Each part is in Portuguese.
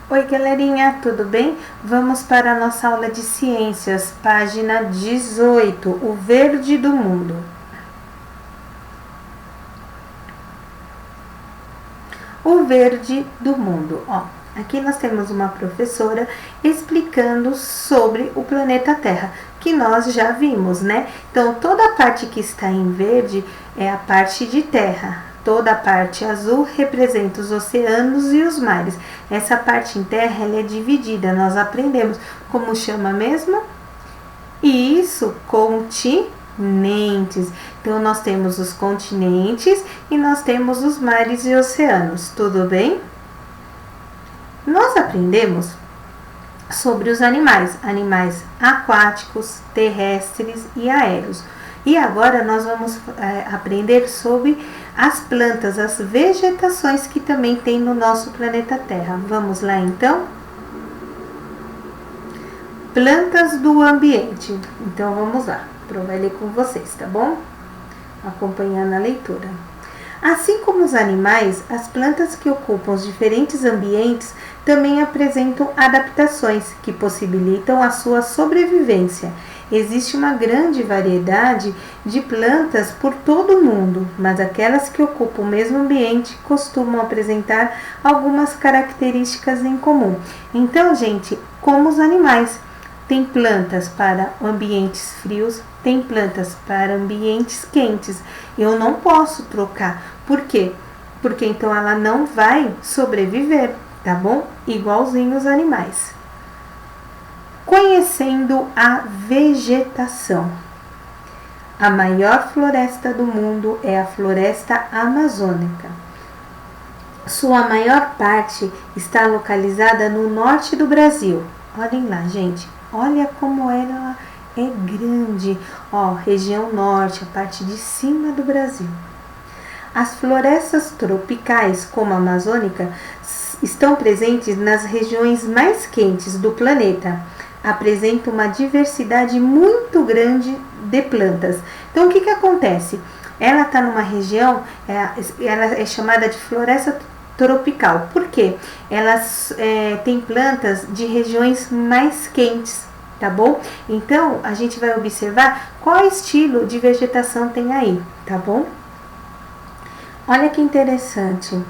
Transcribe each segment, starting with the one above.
Oi galerinha, tudo bem? Vamos para a nossa aula de ciências, página 18, o verde do mundo. O verde do mundo, ó. Aqui nós temos uma professora explicando sobre o planeta Terra, que nós já vimos, né? Então, toda a parte que está em verde é a parte de terra. Toda a parte azul representa os oceanos e os mares. Essa parte em terra, ela é dividida. Nós aprendemos como chama mesmo? Isso, continentes. Então, nós temos os continentes e nós temos os mares e oceanos. Tudo bem? Nós aprendemos sobre os animais aquáticos, terrestres e aéreos. E agora nós vamos aprender sobre as plantas, as vegetações que também tem no nosso planeta Terra. Vamos lá então? Plantas do ambiente. Então vamos lá, vai ler com vocês, tá bom? Acompanhando a leitura. Assim como os animais, as plantas que ocupam os diferentes ambientes também apresentam adaptações que possibilitam a sua sobrevivência. Existe uma grande variedade de plantas por todo o mundo, mas aquelas que ocupam o mesmo ambiente costumam apresentar algumas características em comum. Então, gente, como os animais, tem plantas para ambientes frios, tem plantas para ambientes quentes. Eu não posso trocar. Por quê? Porque então ela não vai sobreviver, tá bom? Igualzinho os animais. Conhecendo a vegetação. A maior floresta do mundo é a floresta amazônica. Sua maior parte está localizada no norte do Brasil. Olhem lá, gente. Olha como ela é grande. Ó, região norte, a parte de cima do Brasil. As florestas tropicais, como a amazônica, estão presentes nas regiões mais quentes do planeta. Apresenta uma diversidade muito grande de plantas. Então, o que acontece? Ela está numa região, ela é chamada de floresta tropical. Por quê? Elas têm plantas de regiões mais quentes, tá bom? Então, a gente vai observar qual estilo de vegetação tem aí, tá bom? Olha que interessante.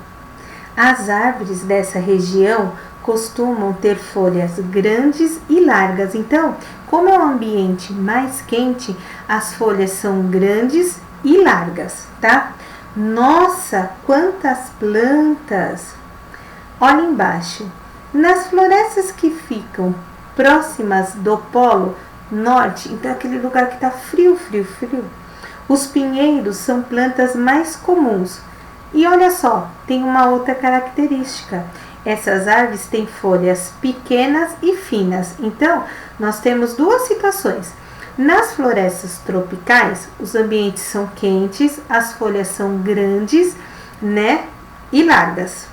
As árvores dessa região costumam ter folhas grandes e largas. Então, como é um ambiente mais quente, as folhas são grandes e largas, tá? Nossa, quantas plantas! Olha embaixo. Nas florestas que ficam próximas do polo norte, então aquele lugar que está frio, os pinheiros são plantas mais comuns. E olha só, tem uma outra característica. Essas árvores têm folhas pequenas e finas. Então, nós temos duas situações. Nas florestas tropicais, os ambientes são quentes, as folhas são grandes, né, e largas.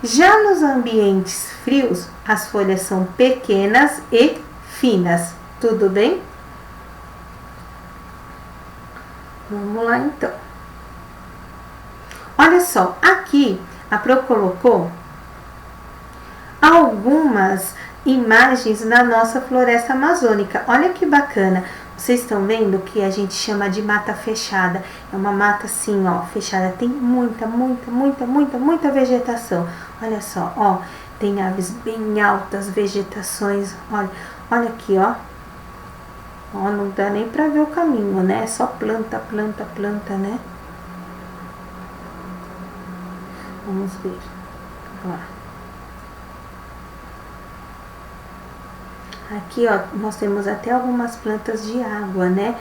Já nos ambientes frios, as folhas são pequenas e finas. Tudo bem? Vamos lá então. Olha só, aqui a Pro colocou algumas imagens na nossa floresta amazônica. Olha que bacana. Vocês estão vendo que a gente chama de mata fechada. É uma mata assim, ó, fechada. Tem muita vegetação. Olha só, ó, tem aves bem altas, vegetações. Olha aqui, ó. Ó, não dá nem pra ver o caminho, né? É só planta, né? Vamos ver. Ó. Aqui, ó, nós temos até algumas plantas de água, né?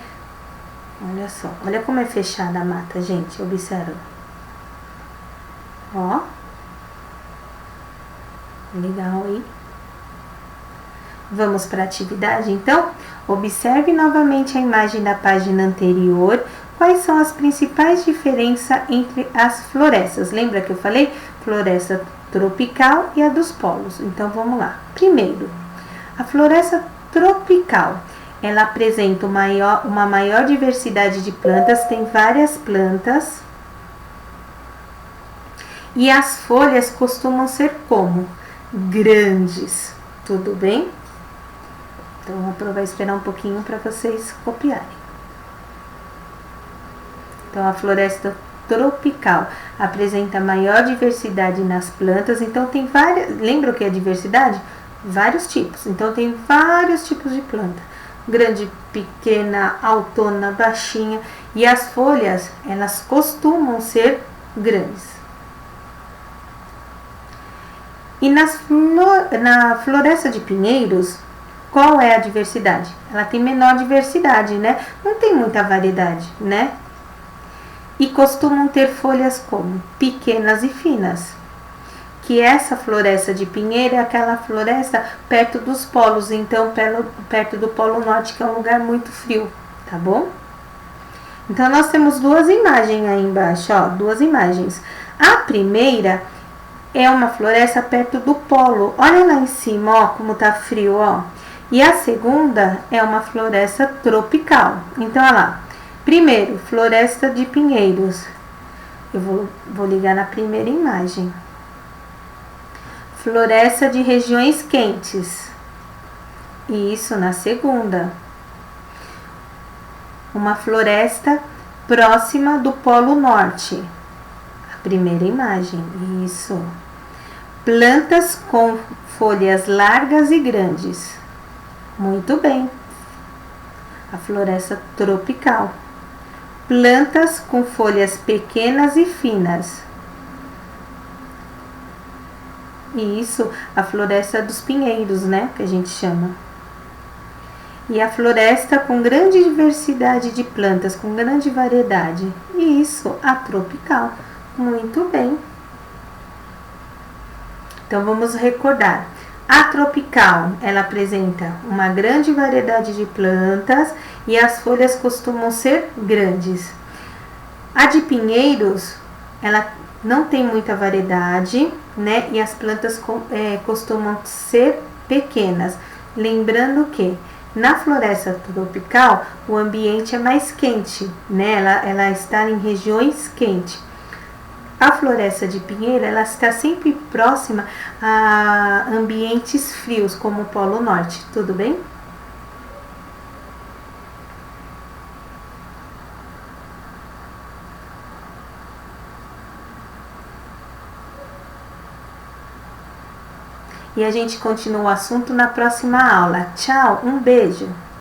Olha só, olha como é fechada a mata, gente, observa. Ó. Legal, hein? Vamos para a atividade, então? Observe novamente a imagem da página anterior. Quais são as principais diferenças entre as florestas? Lembra que eu falei? Floresta tropical e a dos polos. Então, vamos lá. Primeiro, a floresta tropical, ela apresenta uma maior diversidade de plantas, tem várias plantas. E as folhas costumam ser como? Grandes. Tudo bem? Então, vou esperar um pouquinho para vocês copiarem. Então, a floresta tropical apresenta maior diversidade nas plantas. Então, tem várias... Lembra o que é diversidade? Vários tipos. Então, tem vários tipos de planta. Grande, pequena, altona, baixinha. E as folhas, elas costumam ser grandes. E na floresta de pinheiros, qual é a diversidade? Ela tem menor diversidade, né? Não tem muita variedade, né? E costumam ter folhas como? Pequenas e finas. Que essa floresta de pinheiro é aquela floresta perto dos polos, então perto do Polo Norte, que é um lugar muito frio, tá bom? Então, nós temos duas imagens aí embaixo, ó, duas imagens. A primeira é uma floresta perto do polo. Olha lá em cima, ó, como tá frio, ó. E a segunda é uma floresta tropical. Então, olha lá. Primeiro, floresta de pinheiros. Eu vou ligar na primeira imagem. Floresta de regiões quentes. E isso na segunda. Uma floresta próxima do Polo Norte. Primeira imagem, isso. Plantas com folhas largas e grandes. Muito bem. A floresta tropical. Plantas com folhas pequenas e finas. Isso, a floresta dos pinheiros, né, que a gente chama. E a floresta com grande diversidade de plantas, com grande variedade. Isso, a tropical. Muito bem. Então, vamos recordar. A tropical, ela apresenta uma grande variedade de plantas e as folhas costumam ser grandes. A de pinheiros, ela não tem muita variedade, né? E as plantas costumam ser pequenas. Lembrando que na floresta tropical, o ambiente é mais quente, né? Ela está em regiões quentes. A floresta de pinheiro, ela está sempre próxima a ambientes frios, como o Polo Norte. Tudo bem? E a gente continua o assunto na próxima aula. Tchau, um beijo!